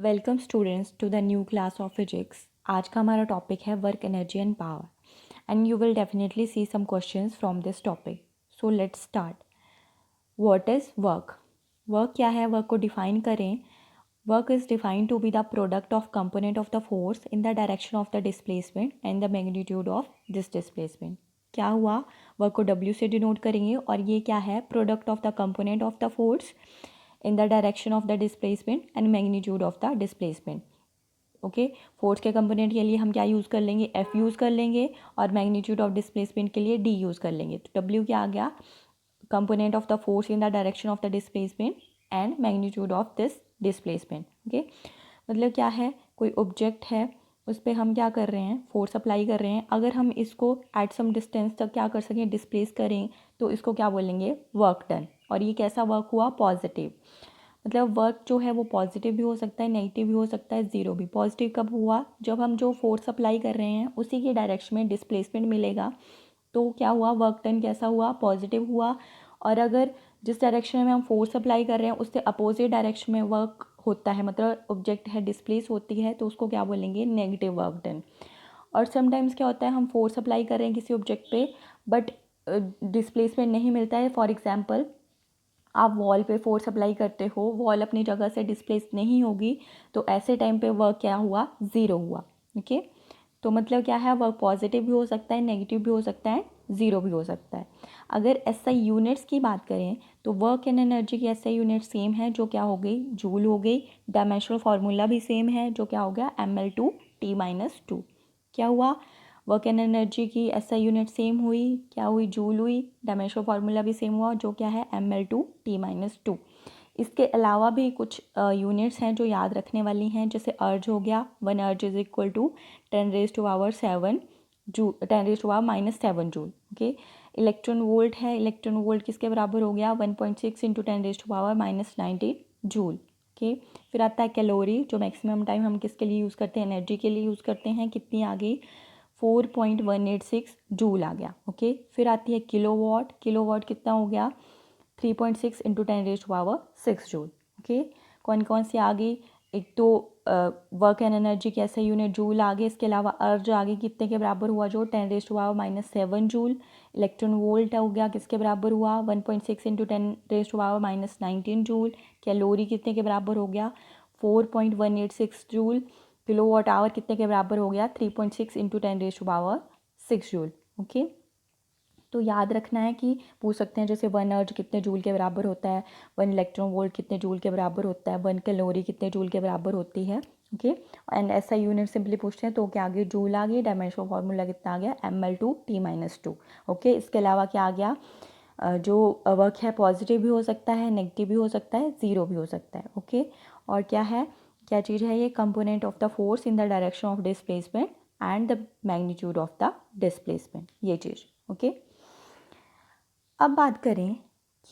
Welcome students to the new class of physics. आज का हमारा टॉपिक है work energy and power and you will definitely see some questions from this topic. So let's start. What is work? Work क्या है? Work को define करें। Work is defined to be the product of component of the force in the direction of the displacement and the magnitude of this displacement. क्या हुआ? Work को W से denote करेंगे और ये क्या है? Product of the component of the force in the direction of the displacement and magnitude of the displacement। Okay, force के कंपोनेंट के लिए हम क्या यूज़ कर लेंगे? F यूज़ कर लेंगे और मैग्नीट्यूड ऑफ डिस्प्लेसमेंट के लिए D यूज़ कर लेंगे। तो W क्या आ गया? Component of the force in the direction of the displacement and magnitude of this displacement. Okay, मतलब क्या है? कोई ऑब्जेक्ट है, उस पर हम क्या कर रहे हैं? फोर्स अप्लाई कर रहे हैं। अगर हम इसको एट सम डिस्टेंस तक क्या कर सकें? डिस्प्लेस करें, तो इसको क्या बोलेंगे? Work done. और ये कैसा वर्क हुआ? पॉजिटिव। मतलब वर्क जो है वो पॉजिटिव भी हो सकता है, नेगेटिव भी हो सकता है, ज़ीरो भी। पॉजिटिव कब हुआ? जब हम जो फोर्स अप्लाई कर रहे हैं उसी के डायरेक्शन में डिस्प्लेसमेंट मिलेगा, तो क्या हुआ? वर्क डन कैसा हुआ? पॉजिटिव हुआ। और अगर जिस डायरेक्शन में हम फोर्स अप्लाई कर रहे हैं उससे अपोजिट डायरेक्शन में वर्क होता है, मतलब ऑब्जेक्ट है डिस्प्लेस होती है, तो उसको क्या बोलेंगे? Negative work done. और समटाइम्स क्या होता है, हम फोर्स अप्लाई कर रहे हैं किसी ऑब्जेक्ट पे बट डिस्प्लेसमेंट नहीं मिलता है। फॉर एग्जांपल, आप वॉल पे फोर्स अप्लाई करते हो, वॉल अपनी जगह से डिस्प्लेस नहीं होगी, तो ऐसे टाइम पे वर्क क्या हुआ? ज़ीरो हुआ। ओके, तो मतलब क्या है? वर्क पॉजिटिव भी हो सकता है, नेगेटिव भी हो सकता है, ज़ीरो भी हो सकता है। अगर SI यूनिट्स की बात करें तो वर्क एंड एनर्जी की SI यूनिट सेम है, जो क्या हो गई? जूल हो गई। डायमेंशनल फार्मूला भी सेम है, जो क्या हो गया? ml/t-2। क्या हुआ? वर्क एंड एनर्जी की SI यूनिट सेम हुई, क्या हुई? जूल हुई। डायमेंशनल फार्मूला भी सेम हुआ, जो क्या है? ml/t-2। इसके अलावा भी कुछ यूनिट्स हैं जो याद रखने वाली हैं, जैसे अर्ज हो गया। 1 erg is equal to 10⁻7 joule, 10⁻⁻7 joule. Okay, electron volt है। इलेक्ट्रॉन वोल्ट किसके बराबर हो गया? 1.6 इंटू 10⁻⁻19 जूल। ओके, फिर आता है कैलोरी, जो मैक्सिमम टाइम हम किसके लिए यूज़ करते हैं? एनर्जी के लिए यूज़ करते हैं। कितनी आ गई? 4.186 जूल आ गया। ओके, फिर आती है किलोवाट। किलोवाट कितना हो गया? 3.6 इंटू 10⁻6 जूल। ओके, कौन कौन सी आ गई? एक तो वर्क एंड एनर्जी की SI यूनिट जूल आ गई, इसके अलावा अर्ज आ गई, कितने के बराबर हुआ? जो 10⁻⁻7 जूल। इलेक्ट्रॉन वोल्ट हो गया, किसके बराबर हुआ? 1.6 इंटू 10⁻⁻19 जूल। कैलोरी कितने के बराबर हो गया? 4.186 जूल। किलोवाट आवर कितने के बराबर हो गया? 3.6 इंटू 10⁻6 जूल। ओके, तो याद रखना है कि पूछ सकते हैं जैसे 1 अर्ज कितने जूल के बराबर होता है, 1 इलेक्ट्रॉन वोल्ट कितने जूल के बराबर होता है, 1 कैलोरी कितने जूल के बराबर होती है। Okay, and SI unit simply पूछते हैं तो क्या आ गई? जूल आ गई। डायमेंशनल फार्मूला कितना आ गया? ml/t-2। ओके, इसके अलावा क्या आ गया? जो वर्क है पॉजिटिव भी हो सकता है, नेगेटिव भी हो सकता है, ज़ीरो भी हो सकता है। ओके, और क्या है? क्या चीज़ है ये? Component of the force in the direction of displacement and the magnitude of the displacement, ये चीज़। ओके, अब बात करें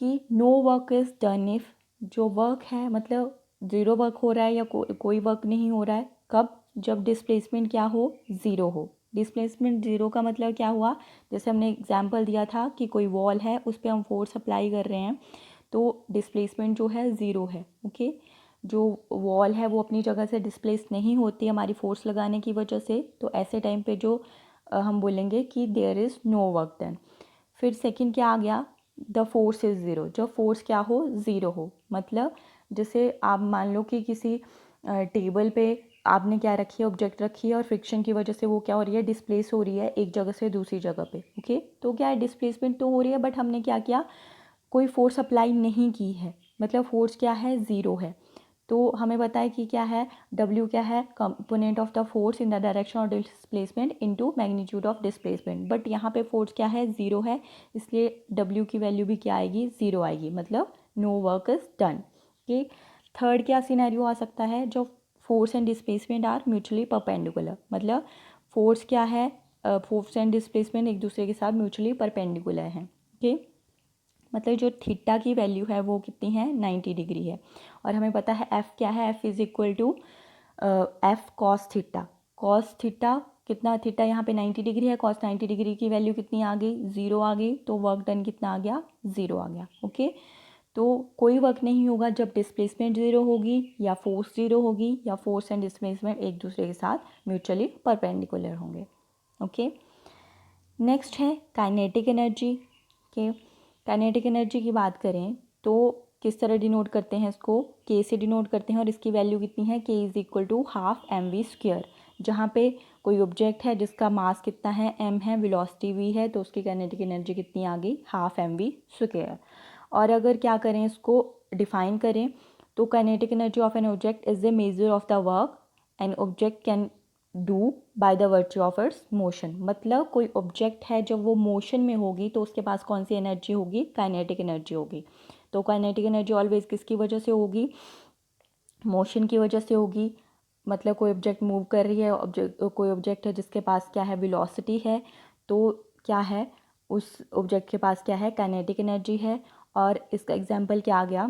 कि no work is done if, जो वर्क है मतलब ज़ीरो वर्क हो रहा है या कोई वर्क नहीं हो रहा है। कब? जब डिस्प्लेसमेंट क्या हो? ज़ीरो हो। डिस्प्लेसमेंट ज़ीरो का मतलब क्या हुआ? जैसे हमने एग्जांपल दिया था कि कोई वॉल है, उस पर हम फोर्स अप्लाई कर रहे हैं, तो डिस्प्लेसमेंट जो है ज़ीरो है। ओके, जो वॉल है वो अपनी जगह से डिस्प्लेस नहीं होती हमारी फोर्स लगाने की वजह से, तो ऐसे टाइम पे जो हम बोलेंगे कि there is no work done. फिर सेकंड क्या आ गया? द फोर्स इज़ ज़ीरो, जब फोर्स क्या हो? ज़ीरो हो। मतलब जैसे आप मान लो कि किसी टेबल पे आपने क्या रखी है? ऑब्जेक्ट रखी है, और फ्रिक्शन की वजह से वो क्या हो रही है? डिस्प्लेस हो रही है एक जगह से दूसरी जगह पे। ओके, तो क्या है? डिस्प्लेसमेंट तो हो रही है बट हमने क्या किया? कोई फोर्स अप्लाई नहीं की है, मतलब फोर्स क्या है? ज़ीरो है। तो हमें पता है कि क्या है? W क्या है? Component of the force in the direction of displacement into magnitude of displacement. But यहाँ पे फोर्स क्या है? ज़ीरो है, इसलिए W की वैल्यू भी क्या आएगी? ज़ीरो आएगी, मतलब नो वर्क इज़ डन। कि थर्ड क्या सिनेरियो आ सकता है? जो force and displacement are mutually perpendicular, मतलब फोर्स क्या है? फोर्स एंड डिस्प्लेसमेंट एक दूसरे के साथ म्यूचुअली परपेंडिकुलर हैं। ओके, मतलब जो थीटा की वैल्यू है वो कितनी है? 90 डिग्री है। और हमें पता है F क्या है? F is equal to F cos theta. Cos theta कितना? थीटा यहाँ पे 90 डिग्री है, कॉस 90 डिग्री की वैल्यू कितनी आ गई? ज़ीरो आ गई, तो वर्क डन कितना आ गया? ज़ीरो आ गया। ओके, तो कोई वर्क नहीं होगा जब डिस्प्लेसमेंट ज़ीरो होगी या फोर्स ज़ीरो होगी या फोर्स एंड डिस्प्लेसमेंट एक दूसरे के साथ म्यूचुअली परपेंडिकुलर होंगे। ओके, नेक्स्ट है काइनेटिक एनर्जी के। काइनेटिक एनर्जी की बात करें तो किस तरह डिनोट करते हैं इसको, के से डिनोट करते हैं और इसकी वैल्यू कितनी है, K is equal to half m v square. जहाँ पे कोई ऑब्जेक्ट है जिसका मास कितना है, एम है, वेलोसिटी वी है, तो उसकी काइनेटिक एनर्जी कितनी आ गई, हाफ एम वी स्क्वेयर। और अगर क्या करें इसको डिफाइन करें तो kinetic energy of an object is the measure of the work an object can do by the virtue of its motion. मतलब कोई ऑब्जेक्ट है जब वो मोशन में होगी तो उसके पास कौन सी एनर्जी होगी, काइनेटिक एनर्जी होगी। तो काइनेटिक एनर्जी ऑलवेज किसकी वजह से होगी, मोशन की वजह से होगी। मतलब कोई ऑब्जेक्ट मूव कर रही है, कोई ऑब्जेक्ट है जिसके पास क्या है, वेलोसिटी है, तो क्या है उस ऑब्जेक्ट के पास क्या है, काइनेटिक एनर्जी है। और इसका एग्जांपल क्या आ गया,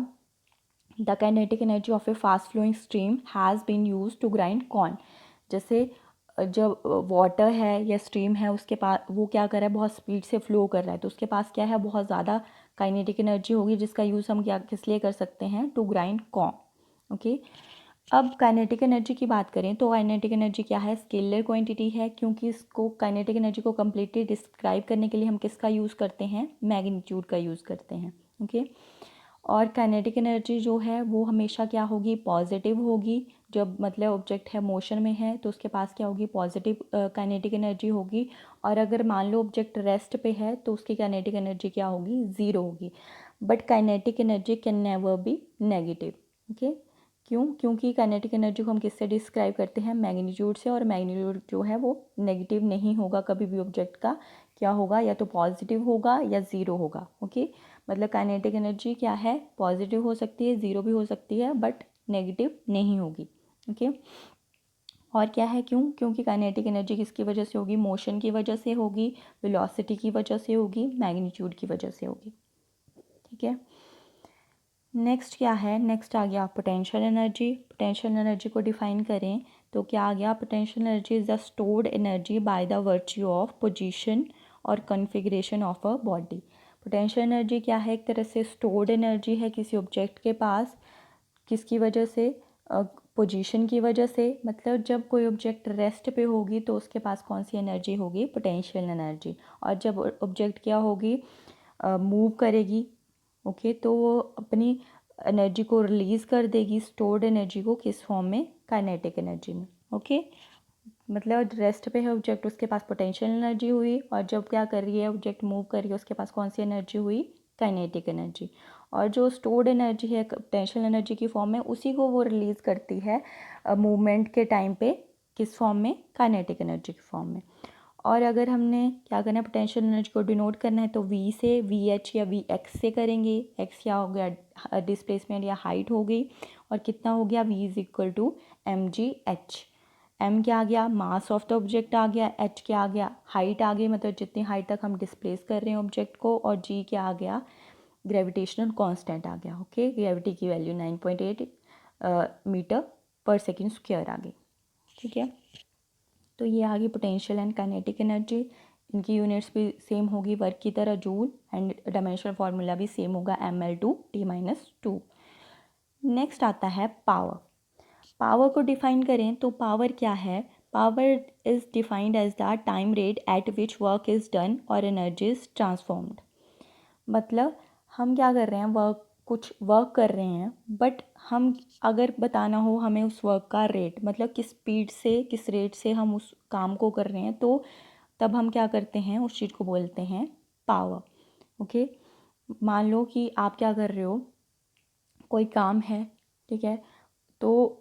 the kinetic energy of a fast flowing stream has been use to grind corn. जैसे जब वाटर है या स्ट्रीम है उसके पास वो क्या कर रहा है, बहुत स्पीड से फ्लो कर रहा है, तो उसके पास क्या है, बहुत ज़्यादा काइनेटिक एनर्जी होगी, जिसका यूज़ हम क्या किस लिए कर सकते हैं, टू ग्राइंड कॉर्न। ओके, अब काइनेटिक एनर्जी की बात करें तो काइनेटिक एनर्जी क्या है, स्केलर क्वांटिटी है, क्योंकि इसको काइनेटिक एनर्जी को कम्प्लीटली डिस्क्राइब करने के लिए हम किसका यूज़ करते हैं, मैग्नीट्यूड का यूज़ करते हैं। ओके, और काइनेटिक एनर्जी जो है वो हमेशा क्या होगी, पॉजिटिव होगी। जब मतलब ऑब्जेक्ट है मोशन में है तो उसके पास क्या होगी, पॉजिटिव काइनेटिक एनर्जी होगी। और अगर मान लो ऑब्जेक्ट रेस्ट पे है तो उसकी काइनेटिक एनर्जी क्या होगी, ज़ीरो होगी। But kinetic energy can never be negative. Okay, क्यों, क्योंकि काइनेटिक एनर्जी को हम किससे डिस्क्राइब करते हैं, मैग्नीट्यूड से, और मैग्नीट्यूड जो है वो नेगेटिव नहीं होगा कभी भी, ऑब्जेक्ट का क्या होगा, या तो पॉजिटिव होगा या ज़ीरो होगा। ओके, मतलब काइनेटिक एनर्जी क्या है, पॉजिटिव हो सकती है, ज़ीरो भी हो सकती है, बट नेगेटिव नहीं होगी। ओके, और क्या है, क्यों, क्योंकि काइनेटिक एनर्जी किसकी वजह से होगी, मोशन की वजह से होगी, वेलोसिटी की वजह से होगी, मैग्नीट्यूड की वजह से होगी। ठीक है, नेक्स्ट क्या है, नेक्स्ट आ गया पोटेंशियल एनर्जी। पोटेंशियल एनर्जी को डिफाइन करें तो क्या आ गया, potential energy is the stored energy by the virtue of position और configuration of a body. Potential energy क्या है, एक तरह से स्टोर्ड एनर्जी है किसी ऑब्जेक्ट के पास, किसकी वजह से, पोजीशन की वजह से। मतलब जब कोई ऑब्जेक्ट रेस्ट पे होगी तो उसके पास कौन सी एनर्जी होगी, पोटेंशियल एनर्जी। और जब ऑब्जेक्ट क्या होगी, मूव करेगी, ओके, तो वो अपनी एनर्जी को रिलीज़ कर देगी, स्टोर्ड एनर्जी को, किस फॉर्म में, काइनेटिक एनर्जी में। ओके, मतलब रेस्ट पे है ऑब्जेक्ट, उसके पास पोटेंशियल एनर्जी हुई, और जब क्या कर रही है ऑब्जेक्ट, मूव कर रही है, उसके पास कौन सी एनर्जी हुई, काइनेटिक एनर्जी। और जो स्टोर्ड एनर्जी है पोटेंशियल एनर्जी की फॉर्म में, उसी को वो रिलीज़ करती है मूवमेंट के टाइम पे, किस फॉर्म में, काइनेटिक एनर्जी की फॉर्म में। और अगर हमने क्या करना है, पोटेंशियल एनर्जी को डिनोट करना है तो वी से, वी एच या वी एक्स से करेंगे। एक्स क्या हो गया, डिस्प्लेसमेंट या हाइट हो गई, और कितना हो गया, V is equal to m g h. M क्या आ गया, मास ऑफ द ऑब्जेक्ट आ गया, एच क्या आ गया, हाइट आ गई, मतलब जितनी हाइट तक हम डिस्प्लेस कर रहे हैं ऑब्जेक्ट को, और जी क्या आ गया, ग्रेविटेशनल कांस्टेंट आ गया। ओके, ग्रेविटी की वैल्यू 9.8 मीटर पर सेकेंड स्क्वायर आ गई। ठीक है, तो ये आ गई पोटेंशियल एंड काइनेटिक एनर्जी। इनकी यूनिट्स भी सेम होगी वर्क की तरह, जूल, एंड डायमेंशनल फार्मूला भी सेम होगा, ml/t-2। नेक्स्ट आता है पावर। पावर को डिफाइन करें तो पावर क्या है, power is defined as the time rate at which work is done और एनर्जी इज़ ट्रांसफॉर्म्ड। मतलब हम क्या कर रहे हैं, कुछ वर्क कर रहे हैं, बट हम अगर बताना हो हमें उस वर्क का रेट, मतलब किस स्पीड से, किस रेट से हम उस काम को कर रहे हैं, तो तब हम क्या करते हैं, उस चीज़ को बोलते हैं पावर। ओके, मान लो कि आप क्या कर रहे हो, कोई काम है, ठीक है, तो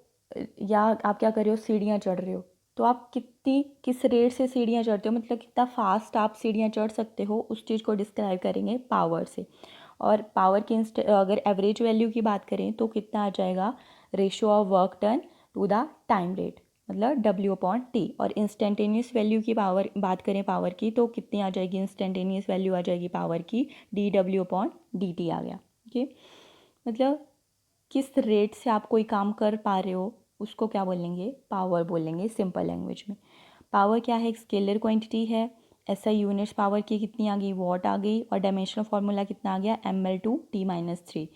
या आप क्या कर रहे हो, सीढ़ियाँ चढ़ रहे हो, तो आप किस रेट से सीढ़ियाँ चढ़ते हो, मतलब कितना फास्ट आप सीढ़ियाँ चढ़ सकते हो, उस चीज़ को डिस्क्राइब करेंगे पावर से। और पावर की अगर एवरेज वैल्यू की बात करें तो कितना आ जाएगा, ratio of work done to the time rate, मतलब W/T। और इंस्टेंटेनियस वैल्यू की पावर बात करें पावर की, तो कितनी आ जाएगी, इंस्टेंटेनियस वैल्यू आ जाएगी पावर की, dW/dt आ गया। ओके, मतलब किस रेट से आप कोई काम कर पा रहे हो उसको क्या बोलेंगे, पावर बोलेंगे सिंपल लैंग्वेज में। पावर क्या है, एक स्केलर क्वांटिटी है SI यूनिट्स पावर की कितनी आ गई, वॉट आ गई, और डायमेंशनल फार्मूला कितना आ गया, ml/T-3।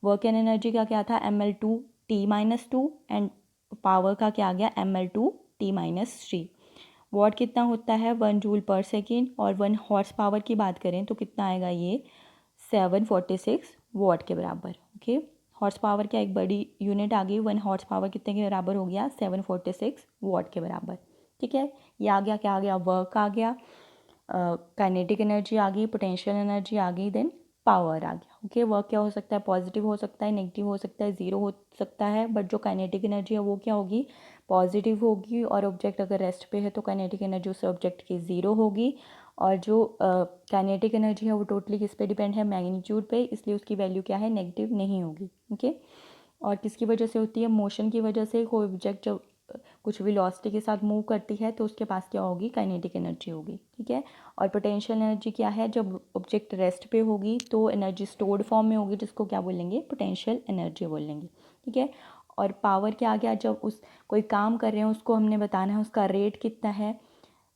वर्क एंड एनर्जी का क्या था, ml/T-2, एंड पावर का क्या आ गया, ml/T-3। वॉट कितना होता है, 1 जूल पर सेकेंड, और 1 हॉर्स पावर की बात करें तो कितना आएगा ये, 746 वॉट के बराबर। ओके, हॉर्स पावर क्या एक बड़ी यूनिट आ गई, 1 हॉर्स पावर कितने के बराबर हो गया, 746 वॉट के बराबर। ठीक है, ये आ गया, क्या आ गया, वर्क आ गया, काइनेटिक एनर्जी आ गई, पोटेंशियल एनर्जी आ गई, देन पावर आ गया। ओके, वर्क क्या हो सकता है, पॉजिटिव हो सकता है, नेगेटिव हो सकता है, ज़ीरो हो सकता है, बट जो काइनेटिक एनर्जी है वो क्या होगी, पॉजिटिव होगी, और ऑब्जेक्ट अगर रेस्ट पे है तो काइनेटिक एनर्जी उस ऑब्जेक्ट की ज़ीरो होगी, और जो काइनेटिक एनर्जी है वो टोटली किस पे डिपेंड है, मैग्नीट्यूड पे, इसलिए उसकी वैल्यू क्या है, नेगेटिव नहीं होगी। ओके, और किसकी वजह से होती है, मोशन की वजह से। कोई ऑब्जेक्ट जब कुछ वेलोसिटी के साथ मूव करती है तो उसके पास क्या होगी, काइनेटिक एनर्जी होगी। ठीक है, और पोटेंशियल एनर्जी क्या है, जब ऑब्जेक्ट रेस्ट पे होगी तो एनर्जी स्टोर्ड फॉर्म में होगी, जिसको क्या बोलेंगे, पोटेंशियल एनर्जी बोलेंगे। ठीक है, और पावर क्या आ गया, जब उस कोई काम कर रहे हैं उसको हमने बताना है उसका रेट कितना है,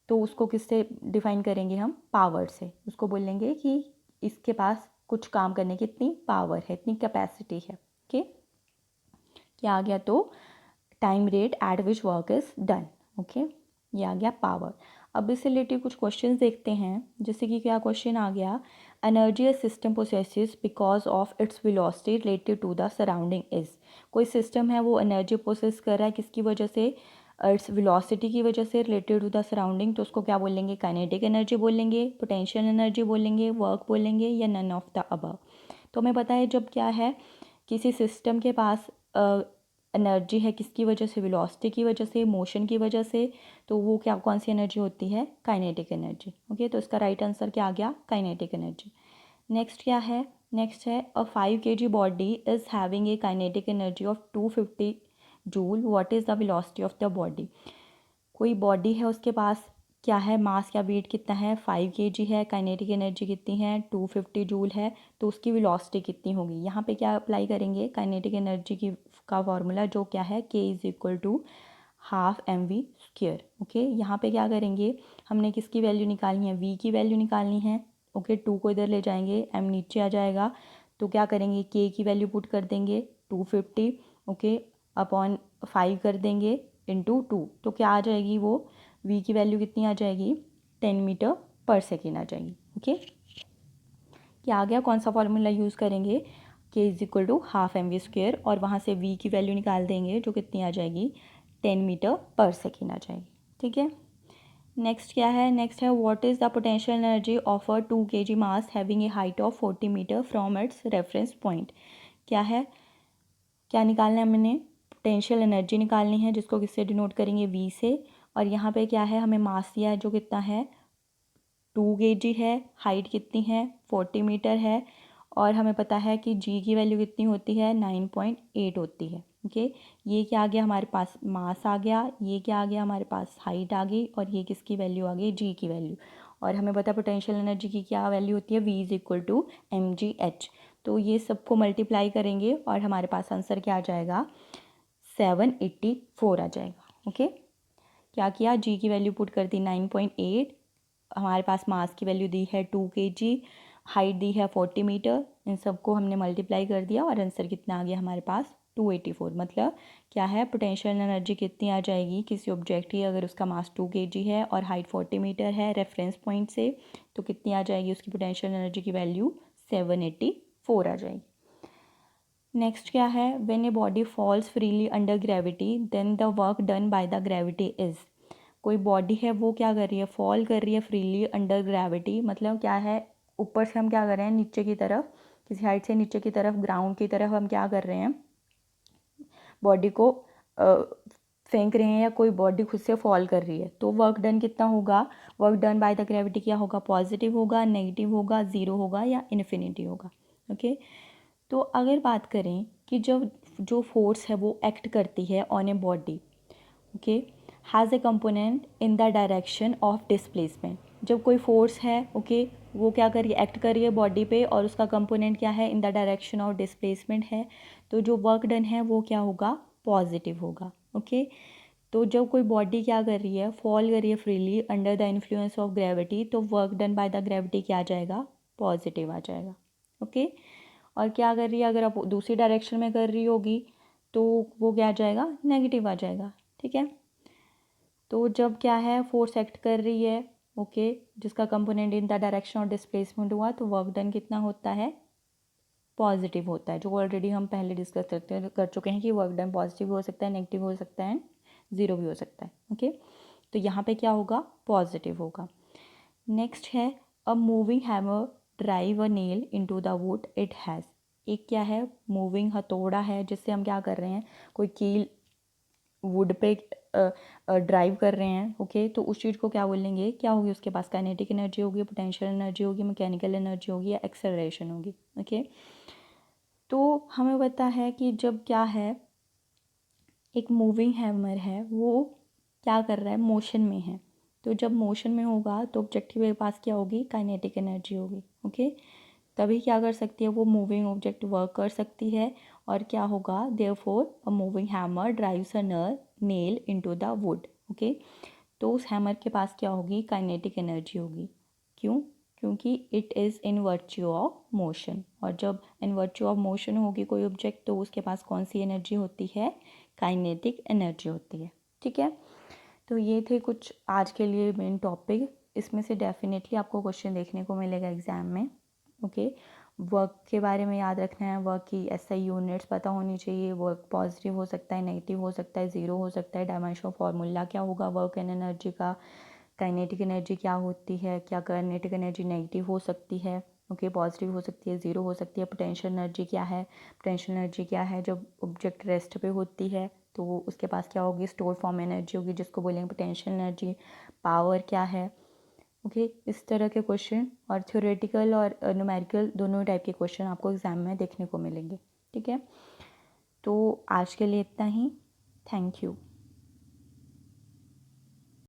तो उसको किससे डिफाइन करेंगे हम, पावर से। उसको बोलेंगे कि इसके पास कुछ काम करने की इतनी पावर है, इतनी कैपेसिटी है। ओके, क्या आ गया, तो time rate at which work is done. Okay, ये आ गया पावर। अब इससे रिलेटेड कुछ क्वेश्चंस देखते हैं, जैसे कि क्या क्वेश्चन आ गया, energy a system possesses because of its velocity related to the surrounding is. कोई सिस्टम है वो एनर्जी प्रोसेस कर रहा है किसकी वजह से, इट्स वेलोसिटी की वजह से, रिलेटेड टू द सराउंडिंग, तो उसको क्या बोलेंगे, काइनेटिक एनर्जी बोलेंगे, पोटेंशियल एनर्जी बोलेंगे, वर्क बोलेंगे, या नन ऑफ द अबव। तो हमें पता है जब क्या है, किसी सिस्टम के पास एनर्जी है किसकी वजह से, वेलोसिटी की वजह से, मोशन की वजह से, तो वो क्या, कौन सी एनर्जी होती है, काइनेटिक एनर्जी। ओके, तो इसका राइट आंसर क्या आ गया, काइनेटिक एनर्जी। नेक्स्ट क्या है, नेक्स्ट है अ 5 kg body is having a kinetic energy of 250 joule, what is the velocity of the body. कोई बॉडी है उसके पास क्या है, मास या वेट कितना है, 5 kg है, काइनेटिक एनर्जी कितनी है, 250 जूल है, तो उसकी वेलोसिटी कितनी होगी। यहाँ पे क्या अप्लाई करेंगे, काइनेटिक एनर्जी की का फॉर्मूला जो क्या है, k is equal to ½ mv²। Okay, यहाँ पे क्या करेंगे, हमने किसकी वैल्यू निकालनी है, v की वैल्यू निकालनी है। ओके, 2 को इधर ले जाएंगे, m नीचे आ जाएगा, तो क्या करेंगे, k की वैल्यू पुट कर देंगे 250, ओके, अपॉन 5 कर देंगे इंटू 2, तो क्या आ जाएगी वो, v की वैल्यू कितनी आ जाएगी, 10 मीटर पर सेकेंड आ जाएगी। ओके, क्या आ गया, कौन सा फॉर्मूला यूज़ करेंगे, k is equal to ½ mv², और वहाँ से v की वैल्यू निकाल देंगे जो कितनी आ जाएगी, 10 मीटर पर सेकेंड आ जाएगी। ठीक है, नेक्स्ट क्या है, नेक्स्ट है what is the potential energy of a 2 kg mass having a height of 40 metre from its reference point. क्या है, क्या निकालना है, हमने पोटेंशियल एनर्जी निकालनी है, जिसको किससे डिनोट करेंगे, v से, और यहाँ पे क्या है, हमें मास दिया है जो कितना है, 2 kg है, हाइट कितनी है, 40 मीटर है, और हमें पता है कि g की वैल्यू कितनी होती है, 9.8 होती है। ओके, ये क्या आ गया हमारे पास, मास आ गया, ये क्या आ गया हमारे पास, हाइट आ गई, और ये किसकी वैल्यू आ गई, g की वैल्यू, और हमें पता है पोटेंशियल एनर्जी की क्या वैल्यू होती है, v is equal to mgh। तो ये सबको मल्टीप्लाई करेंगे और हमारे पास आंसर क्या आ जाएगा, 784 आ जाएगा। ओके, क्या किया, जी की वैल्यू पुट कर दी 9.8, हमारे पास मास की वैल्यू दी है 2 kg, हाइट दी है 40 मीटर, इन सबको हमने मल्टीप्लाई कर दिया और आंसर कितना आ गया हमारे पास, 284। मतलब क्या है, पोटेंशियल एनर्जी कितनी आ जाएगी किसी ऑब्जेक्ट की, अगर उसका मास 2 kg है और हाइट 40 मीटर है रेफरेंस पॉइंट से, तो कितनी आ जाएगी उसकी पोटेंशियल एनर्जी की वैल्यू, 784 आ जाएगी। नेक्स्ट क्या है, when a body falls freely under gravity then the work done by the gravity is. कोई बॉडी है वो क्या कर रही है, फॉल कर रही है फ्रीली अंडर ग्रेविटी, मतलब क्या है, ऊपर से हम क्या कर रहे हैं, नीचे की तरफ, किसी हाइट से नीचे की तरफ, ग्राउंड की तरफ हम क्या कर रहे हैं, बॉडी को फेंक रहे हैं, या कोई बॉडी खुद से फॉल कर रही है, तो वर्क डन कितना होगा, work done by the gravity क्या होगा, पॉजिटिव होगा, नेगेटिव होगा, ज़ीरो होगा, या इन्फिनिटी होगा। ओके, तो अगर बात करें कि जब जो फोर्स है वो एक्ट करती है on a body, okay, has a component in the direction of displacement, जब कोई फोर्स है, ओके, वो क्या कर रही है, एक्ट कर रही है बॉडी पे, और उसका कंपोनेंट क्या है, इन द डायरेक्शन ऑफ डिस्प्लेसमेंट है, तो जो वर्क डन है वो क्या होगा, पॉजिटिव होगा। ओके, तो जब कोई बॉडी क्या कर रही है, फॉल कर रही है freely under the influence of gravity, तो work done by the gravity क्या आ जाएगा, पॉजिटिव आ जाएगा। ओके, और क्या कर रही है, अगर आप दूसरी डायरेक्शन में कर रही होगी तो वो क्या आ जाएगा, नेगेटिव आ जाएगा। ठीक है, तो जब क्या है, फोर्स एक्ट कर रही है, ओके, जिसका component in the direction of displacement हुआ, तो वर्क डन कितना होता है, पॉजिटिव होता है, जो ऑलरेडी हम पहले डिस्कस कर चुके हैं कि वर्क डन पॉजिटिव भी हो सकता है, नेगेटिव हो सकता है, ज़ीरो भी हो सकता है। ओके, तो यहाँ पे क्या होगा, पॉजिटिव होगा। नेक्स्ट है, a moving hammer drive a nail into the wood it has. एक क्या है, मूविंग हथौड़ा है, जिससे हम क्या कर रहे हैं, कोई कील वुड पे ड्राइव कर रहे हैं। ओके, तो उस चीज़ को क्या बोलेंगे, क्या होगी उसके पास, काइनेटिक एनर्जी होगी, पोटेंशियल एनर्जी होगी, मैकेनिकल एनर्जी होगी, या एक्सेलरेशन होगी। ओके, तो हमें पता है कि जब क्या है, एक मूविंग हैमर है, वो क्या कर रहा है, मोशन में है। तो जब मोशन में होगा तो ऑब्जेक्ट के पास क्या होगी, काइनेटिक एनर्जी होगी। ओके, तभी क्या कर सकती है, वो मूविंग ऑब्जेक्ट वर्क कर सकती है। और क्या होगा, therefore a moving hammer drives a nail into the wood. Okay, तो उस हैमर के पास क्या होगी, काइनेटिक एनर्जी होगी। क्यों, क्योंकि it is in virtue of motion. और जब इन वर्च्यू ऑफ मोशन होगी कोई ऑब्जेक्ट, तो उसके पास कौन सी एनर्जी होती है, काइनेटिक एनर्जी होती है। ठीक है, तो ये थे कुछ आज के लिए मेन टॉपिक। इसमें से डेफिनेटली आपको क्वेश्चन देखने को मिलेगा एग्ज़ाम में। ओके, वर्क के बारे में याद रखना है, वर्क की एसआई यूनिट्स पता होनी चाहिए, वर्क पॉजिटिव हो सकता है, नेगेटिव हो सकता है, ज़ीरो हो सकता है, डायमेंशन फार्मूला क्या होगा वर्क एंड एनर्जी का, काइनेटिक एनर्जी क्या होती है, क्या काइनेटिक एनर्जी नेगेटिव हो सकती है, ओके, पॉजिटिव हो सकती है, ज़ीरो हो सकती है, पोटेंशियल एनर्जी क्या है, पोटेंशियल एनर्जी क्या है जब ऑब्जेक्ट रेस्ट पे होती है, तो उसके पास क्या होगी, स्टोर फॉर्म एनर्जी होगी, जिसको बोलेंगे पोटेंशियल एनर्जी। पावर क्या है, ओके, इस तरह के क्वेश्चन और थ्योरेटिकल और न्यूमेरिकल दोनों टाइप के क्वेश्चन आपको एग्ज़ाम में देखने को मिलेंगे। ठीक है, तो आज के लिए इतना ही। Thank you.